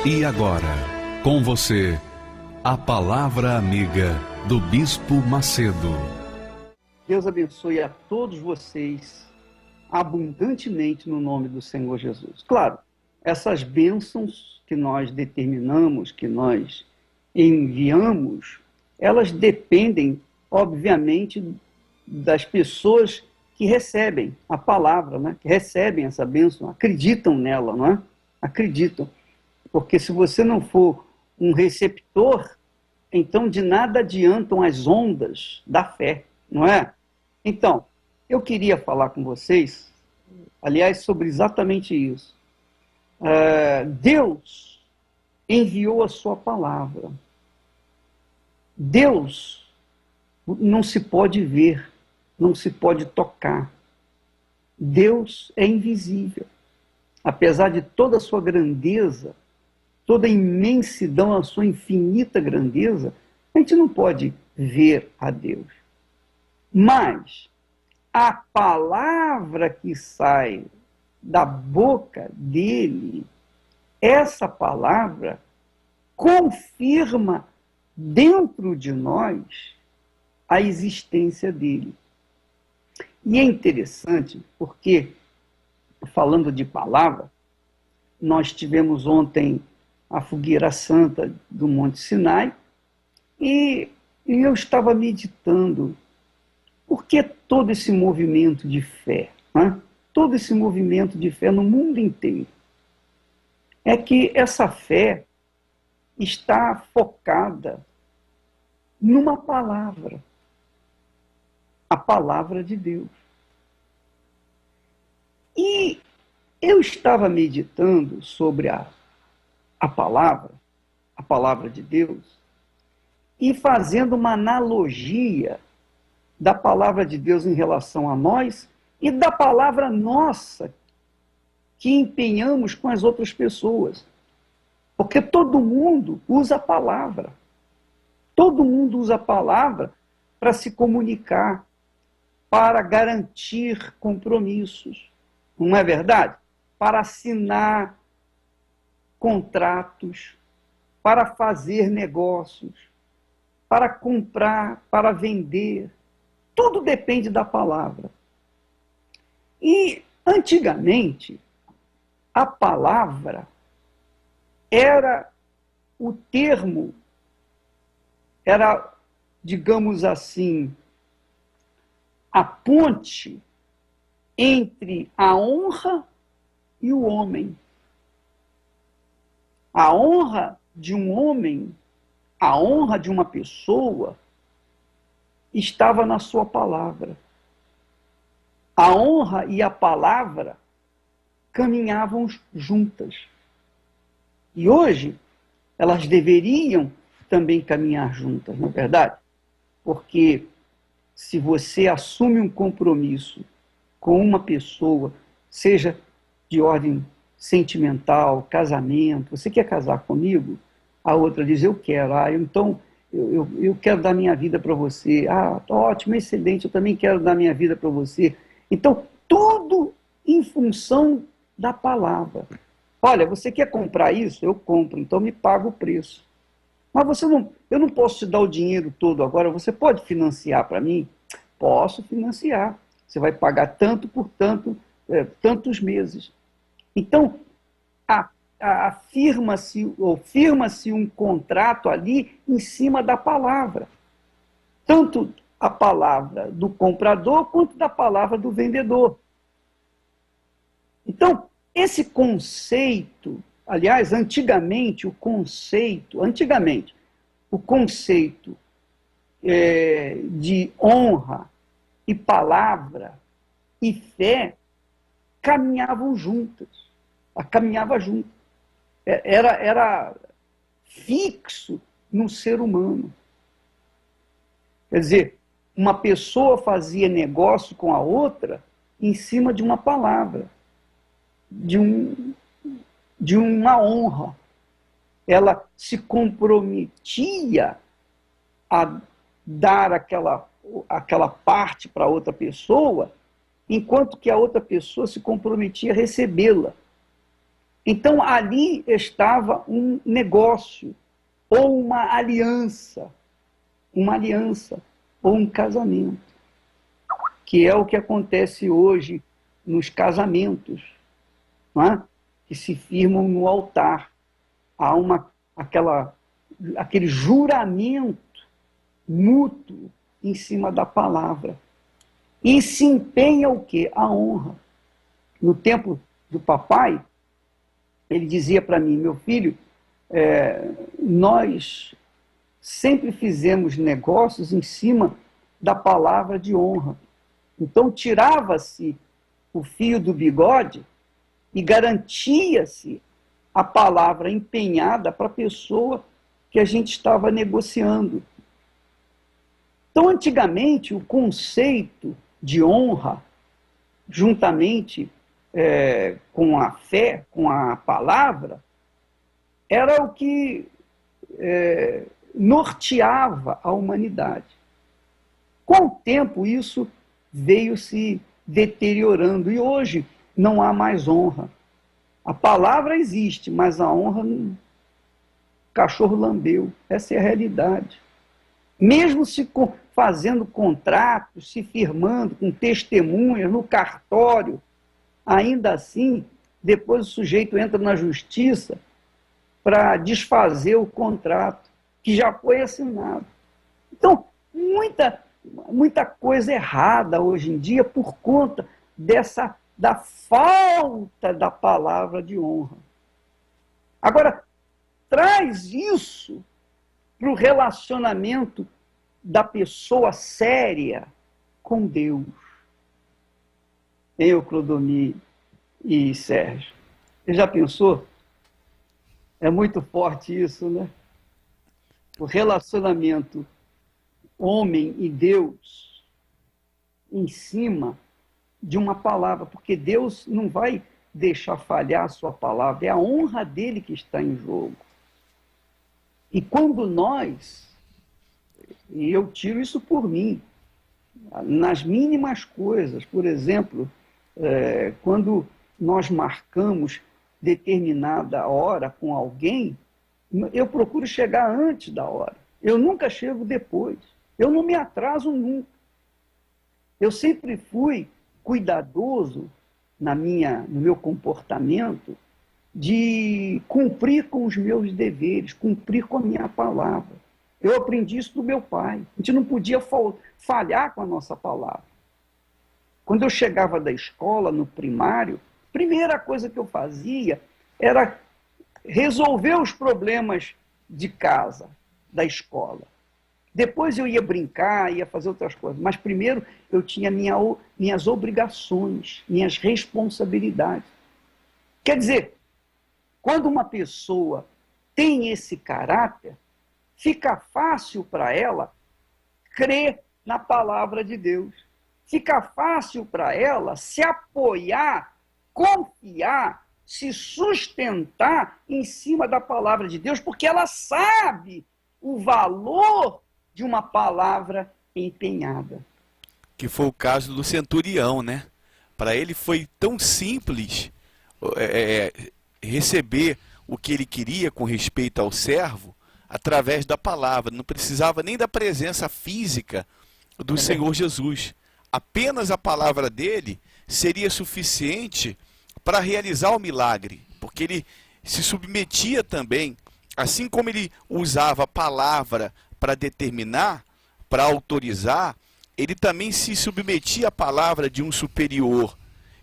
E agora, com você, a Palavra Amiga do Bispo Macedo. Deus abençoe a todos vocês abundantemente no nome do Senhor Jesus. Claro, essas bênçãos que nós determinamos, que nós enviamos, elas dependem, obviamente, das pessoas que recebem a palavra, né? Que recebem essa bênção, acreditam nela, não é? Acreditam. Porque se você não for um receptor, então de nada adiantam as ondas da fé, não é? Então, eu queria falar com vocês, aliás, sobre exatamente isso. Deus enviou a sua palavra. Deus não se pode ver, não se pode tocar. Deus é invisível. Apesar de toda a sua grandeza, toda a imensidão, a sua infinita grandeza, a gente não pode ver a Deus. Mas a palavra que sai da boca dele, essa palavra confirma dentro de nós a existência dele. E é interessante porque, falando de palavra, nós tivemos ontem a fogueira santa do Monte Sinai e eu estava meditando por que todo esse movimento de fé, né? Todo esse movimento de fé no mundo inteiro. É que essa fé está focada numa palavra, a palavra de Deus. E eu estava meditando sobre a palavra de Deus, e fazendo uma analogia da palavra de Deus em relação a nós e da palavra nossa que empenhamos com as outras pessoas. Porque todo mundo usa a palavra. Todo mundo usa a palavra para se comunicar, para garantir compromissos. Não é verdade? Para assinar contratos, para fazer negócios, para comprar, para vender. Tudo depende da palavra. E, antigamente, a palavra era o termo, era, digamos assim, a ponte entre a honra e o homem. A honra de um homem, a honra de uma pessoa, estava na sua palavra. A honra e a palavra caminhavam juntas. E hoje, elas deveriam também caminhar juntas, não é verdade? Porque se você assume um compromisso com uma pessoa, seja de ordem sentimental, casamento, você quer casar comigo? A outra diz, eu quero. Então eu quero dar minha vida para você. Ótimo, excelente, eu também quero dar minha vida para você. Então, tudo em função da palavra. Olha, você quer comprar isso? Eu compro, então me paga o preço. Mas eu não posso te dar o dinheiro todo agora, você pode financiar para mim? Posso financiar. Você vai pagar tanto por tantos meses. Então, firma-se um contrato ali em cima da palavra. Tanto a palavra do comprador quanto da palavra do vendedor. Então, esse conceito, aliás, antigamente o conceito de honra e palavra e fé caminhavam juntas. Caminhava junto. Era fixo no ser humano. Quer dizer, uma pessoa fazia negócio com a outra em cima de uma palavra, de uma honra. Ela se comprometia a dar aquela parte para outra pessoa, enquanto que a outra pessoa se comprometia a recebê-la. Então, ali estava um negócio, ou uma aliança, ou um casamento, que é o que acontece hoje nos casamentos, não é? Que se firmam no altar. Há aquele juramento mútuo em cima da palavra. E se empenha o quê? A honra. No tempo do papai, ele dizia para mim, meu filho, nós sempre fizemos negócios em cima da palavra de honra. Então, tirava-se o fio do bigode e garantia-se a palavra empenhada para a pessoa que a gente estava negociando. Então, antigamente, o conceito de honra, juntamente com a fé, com a palavra, era o que norteava a humanidade. Com o tempo, isso veio se deteriorando e hoje não há mais honra. A palavra existe, mas a honra, o cachorro lambeu. Essa é a realidade. Mesmo se fazendo contratos, se firmando com testemunhas no cartório, ainda assim, depois o sujeito entra na justiça para desfazer o contrato que já foi assinado. Então, muita coisa errada hoje em dia por conta da falta da palavra de honra. Agora, traz isso para o relacionamento da pessoa séria com Deus. Eu, Clodomir e Sérgio. Você já pensou? É muito forte isso, né? O relacionamento homem e Deus em cima de uma palavra, porque Deus não vai deixar falhar a sua palavra, é a honra dele que está em jogo. E quando e eu tiro isso por mim, nas mínimas coisas, por exemplo, quando nós marcamos determinada hora com alguém, eu procuro chegar antes da hora. Eu nunca chego depois. Eu não me atraso nunca. Eu sempre fui cuidadoso no meu comportamento de cumprir com os meus deveres, cumprir com a minha palavra. Eu aprendi isso do meu pai. A gente não podia falhar com a nossa palavra. Quando eu chegava da escola, no primário, a primeira coisa que eu fazia era resolver os problemas de casa, da escola. Depois eu ia brincar, ia fazer outras coisas. Mas primeiro eu tinha minhas obrigações, minhas responsabilidades. Quer dizer, quando uma pessoa tem esse caráter, fica fácil para ela crer na palavra de Deus. Fica fácil para ela se apoiar, confiar, se sustentar em cima da palavra de Deus, porque ela sabe o valor de uma palavra empenhada. Que foi o caso do centurião, né? Para ele foi tão simples receber o que ele queria com respeito ao servo através da palavra. Não precisava nem da presença física do Senhor Jesus. Apenas a palavra dele seria suficiente para realizar o milagre, porque ele se submetia também, assim como ele usava a palavra para determinar, para autorizar, ele também se submetia à palavra de um superior.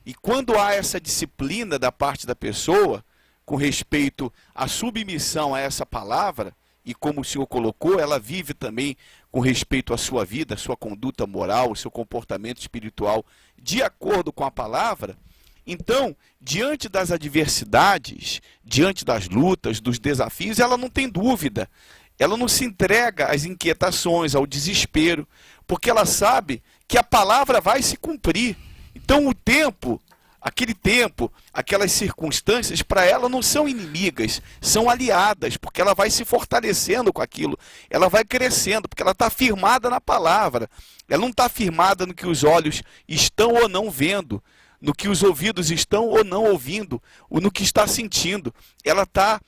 E quando há essa disciplina da parte da pessoa, com respeito à submissão a essa palavra, e como o Senhor colocou, ela vive também com respeito à sua vida, à sua conduta moral, ao seu comportamento espiritual, de acordo com a palavra. Então, diante das adversidades, diante das lutas, dos desafios, ela não tem dúvida. Ela não se entrega às inquietações, ao desespero, porque ela sabe que a palavra vai se cumprir. Então, aquelas circunstâncias, para ela não são inimigas, são aliadas, porque ela vai se fortalecendo com aquilo, ela vai crescendo, porque ela está firmada na palavra, ela não está firmada no que os olhos estão ou não vendo, no que os ouvidos estão ou não ouvindo, ou no que está sentindo. Ela está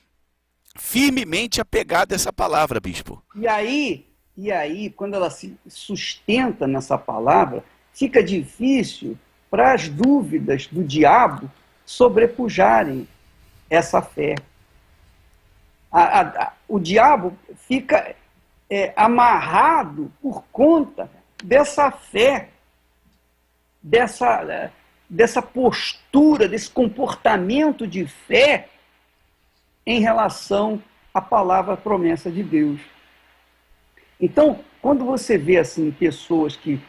firmemente apegada a essa palavra, bispo. E aí, quando ela se sustenta nessa palavra, fica difícil para as dúvidas do diabo sobrepujarem essa fé. O diabo fica amarrado por conta dessa fé, dessa postura, desse comportamento de fé em relação à palavra promessa de Deus. Então, quando você vê assim pessoas que,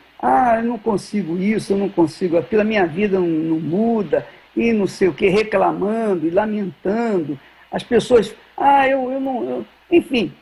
eu não consigo isso, eu não consigo aquilo, a minha vida não muda, e não sei o que, reclamando e lamentando, as pessoas, eu não... Enfim,